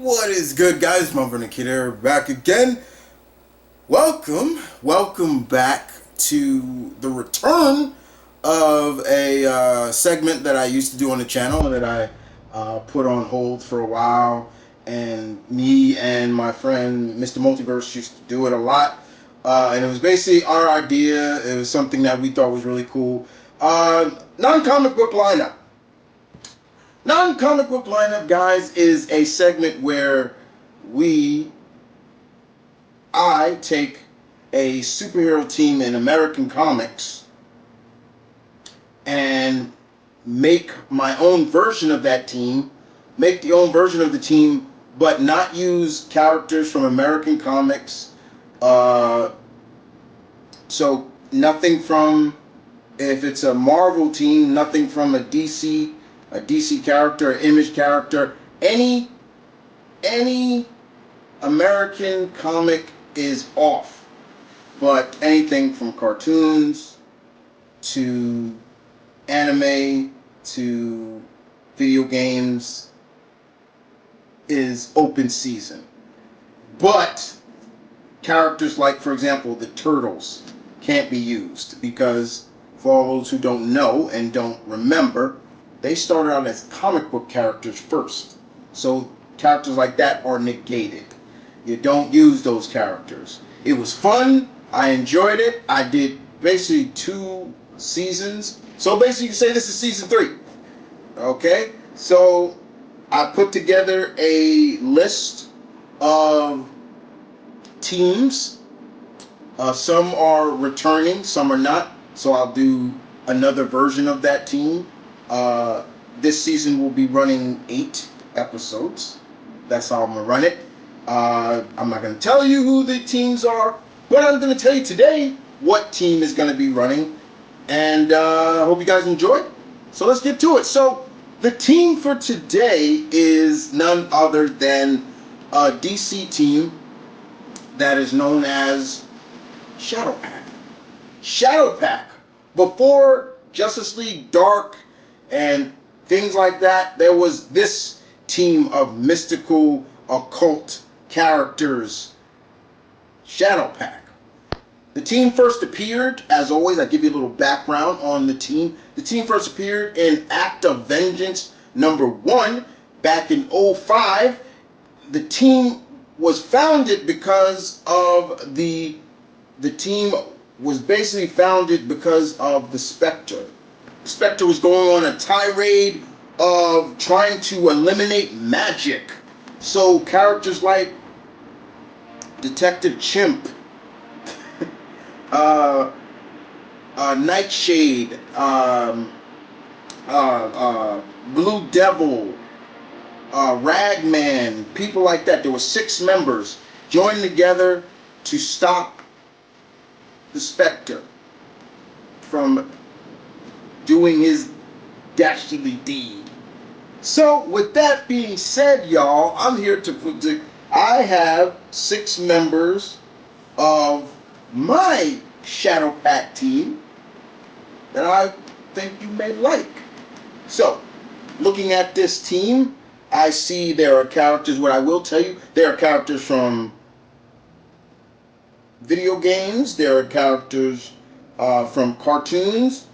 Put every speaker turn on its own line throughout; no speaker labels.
What is good, guys? M.V.K here, back again. Welcome back to the return of a segment that I used to do on the channel that I put on hold for a while. And me and my friend Mr. Multiverse used to do it a lot. And it was basically our idea. It was something that we thought was really cool. Non-comic book lineup. Non-comic book lineup, guys, is a segment where I take a superhero team in American comics and make my own version of that team, make the own version of the team, but not use characters from American comics. So nothing from, if it's a Marvel team, nothing from a DC character, Image character, any American comic is off. But anything from cartoons to anime to video games is open season. But characters like, for example, the Turtles can't be used because, for all those who don't know and don't remember, they started out as comic book characters first. So characters like that are negated. You don't use those characters. It was fun. I enjoyed it. I did basically 2 seasons. So basically you can say this is season 3. Okay? So I put together a list of teams. Some are returning, some are not. So I'll do another version of that team. This season will be running 8 episodes. That's how I'm going to run it. I'm not going to tell you who the teams are, but I'm going to tell you today what team is going to be running. And I hope you guys enjoy. So let's get to it. So the team for today is none other than a DC team that is known as ShadowPact. ShadowPact. Before Justice League Dark and things like that, there was this team of mystical, occult characters, ShadowPact. The team first appeared, as always, I give you a little background on the team. The team first appeared in Act of Vengeance #1 back in 2005. The team was founded because of the team was basically founded because of the Spectre. Spectre was going on a tirade of trying to eliminate magic. So characters like Detective Chimp, Nightshade, Blue Devil, Ragman, people like that. There were 6 members joined together to stop the Spectre from doing his dastardly deed. So with that being said, y'all, I'm here to I have 6 members of my ShadowPact team that I think you may like. So, looking at this team, I see there are characters, what I will tell you, there are characters from video games, there are characters from cartoons,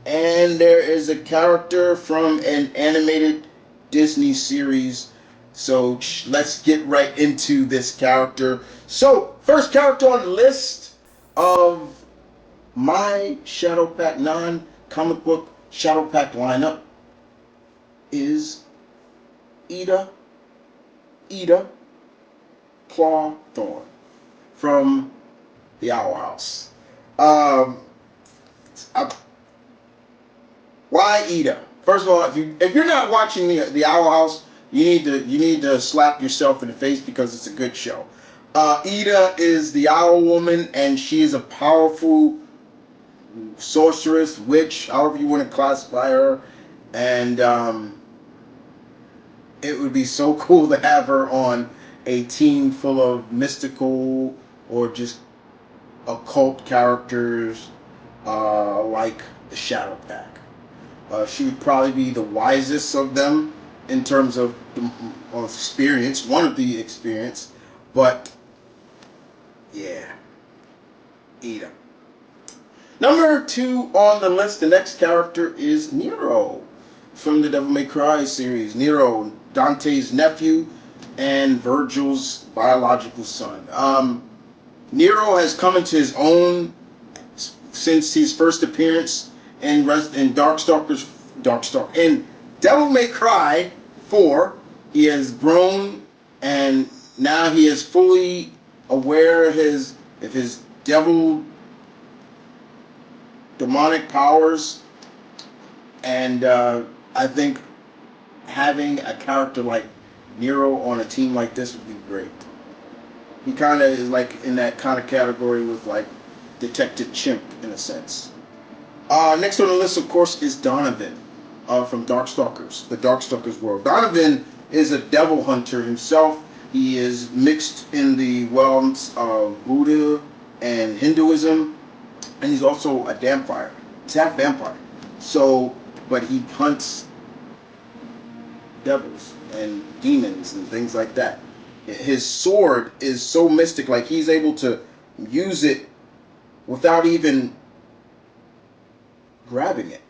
and there is a character from an animated Disney series. So let's get right into this character. So first character on the list of my ShadowPact non-comic book ShadowPact lineup is Ida Clawthorne from the Owl House. Why Ida? First of all, if you're not watching the Owl House, you need to slap yourself in the face because it's a good show. Ida is the Owl Woman, and she is a powerful sorceress, witch, however you want to classify her, and it would be so cool to have her on a team full of mystical or just occult characters like the ShadowPact. She would probably be the wisest of them, in terms of experience, one of the experience, but yeah, Ida. Number 2 on the list, the next character is Nero from the Devil May Cry series. Nero, Dante's nephew and Virgil's biological son. Nero has come into his own since his first appearance in in Devil May Cry 4. He has grown, and now he is fully aware of his devil demonic powers, and I think having a character like Nero on a team like this would be great. He kind of is like in that kind of category with like Detective Chimp in a sense. Next on the list, of course, is Donovan from Darkstalkers, the Darkstalkers world. Donovan is a devil hunter himself. He is mixed in the realms of Buddha and Hinduism, and he's also a vampire. He's half vampire. So, but he hunts devils and demons and things like that. His sword is so mystic, like he's able to use it without even grabbing it.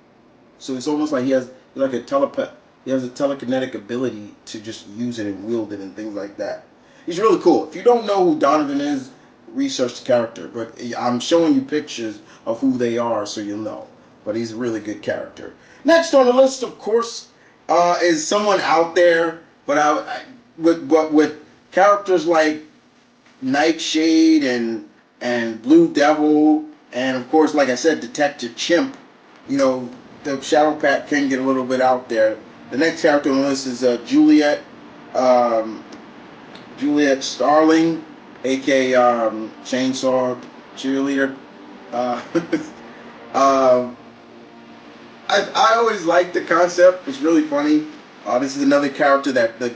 So it's almost like he has like a telepath. He has a telekinetic ability to just use it and wield it and things like that. He's really cool. If you don't know who Donovan is, research the character. But I'm showing you pictures of who they are so you'll know. But he's a really good character. Next on the list, of course, is someone out there, but with characters like Nightshade and Blue Devil, and of course, like I said, Detective Chimp. You know, the ShadowPact can get a little bit out there. The next character on the list is Juliet Starling, aka Chainsaw Cheerleader. Uh, I always liked the concept. It's really funny. This is another character that the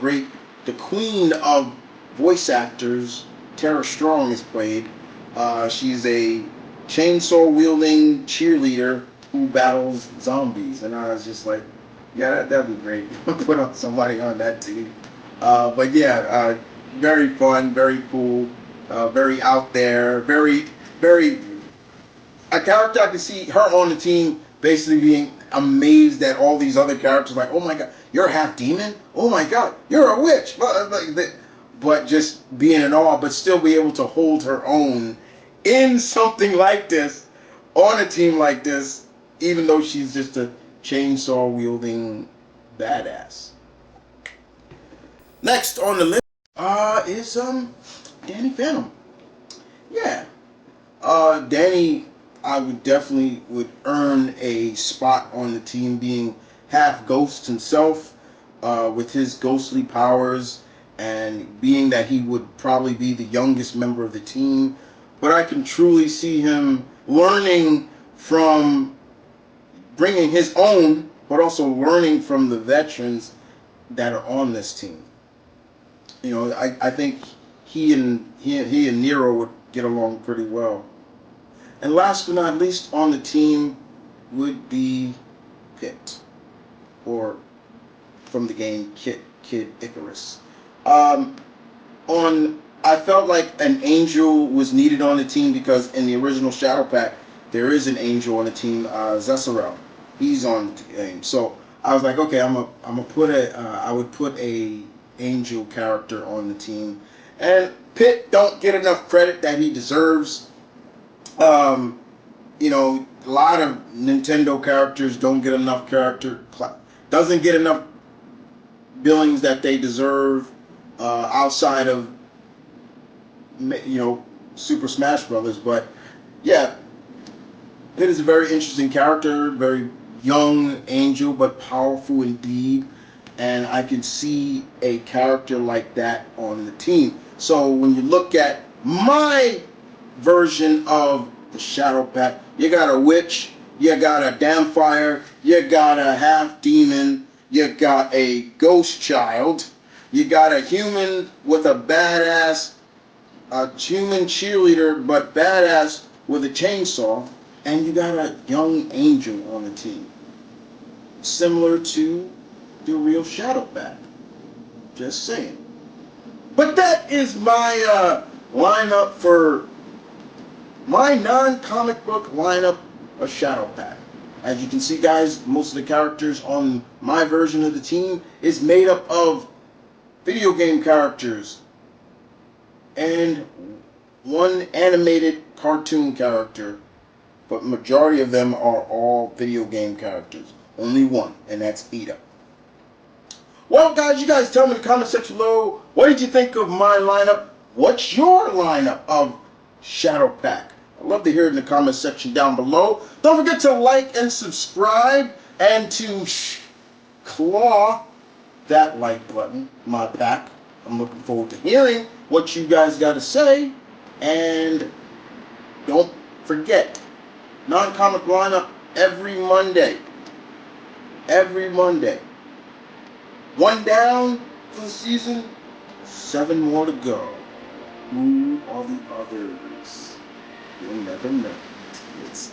queen of voice actors, Tara Strong, has played. She's a chainsaw wielding cheerleader who battles zombies, and I was just like, yeah, that'd be great. Put on somebody on that team. But yeah, very fun, very cool, very out there, very a character I could see her on the team basically being amazed at all these other characters. Like, oh my god, you're a half demon. Oh my god, you're a witch. But just being in awe, but still be able to hold her own in something like this, on a team like this, even though she's just a chainsaw wielding badass. Next on the list is Danny Phantom. Yeah. Danny, I would definitely would earn a spot on the team, being half ghost himself, with his ghostly powers, and being that he would probably be the youngest member of the team. But I can truly see him learning from bringing his own, but also learning from the veterans that are on this team. You know, I think he and Nero would get along pretty well. And last but not least on the team would be Pit, or from the game Kid Icarus. Um, I felt like an angel was needed on the team because in the original Shadow Pack there is an angel on the team, Zesarel. He's on the game, so I was like, okay, I would put a angel character on the team, and Pit don't get enough credit that he deserves. Um, you know, a lot of Nintendo characters don't get enough doesn't get enough billings that they deserve, outside of, you know, Super Smash Brothers. But yeah, it is a very interesting character, very young angel, but powerful indeed. And I can see a character like that on the team. So when you look at my version of the Shadow Pact, you got a witch, you got a damnfire, you got a half demon, you got a ghost child, you got a human with a badass, a human cheerleader but badass with a chainsaw, and you got a young angel on the team. Similar to the real ShadowPact. Just saying. But that is my lineup for my non-comic book lineup of ShadowPact. As you can see, guys, most of the characters on my version of the team is made up of video game characters and one animated cartoon character, but majority of them are all video game characters. Only one, and that's Ida. Well, guys, you guys tell me in the comment section below, what did you think of my lineup? What's your lineup of ShadowPact? I'd love to hear it in the comment section down below. Don't forget to like and subscribe and to claw that like button, my pack. I'm looking forward to hearing what you guys got to say. And don't forget, non-comic lineup every Monday. Every Monday. One down for the season, 7 more to go. Who are the others? You'll never know. It's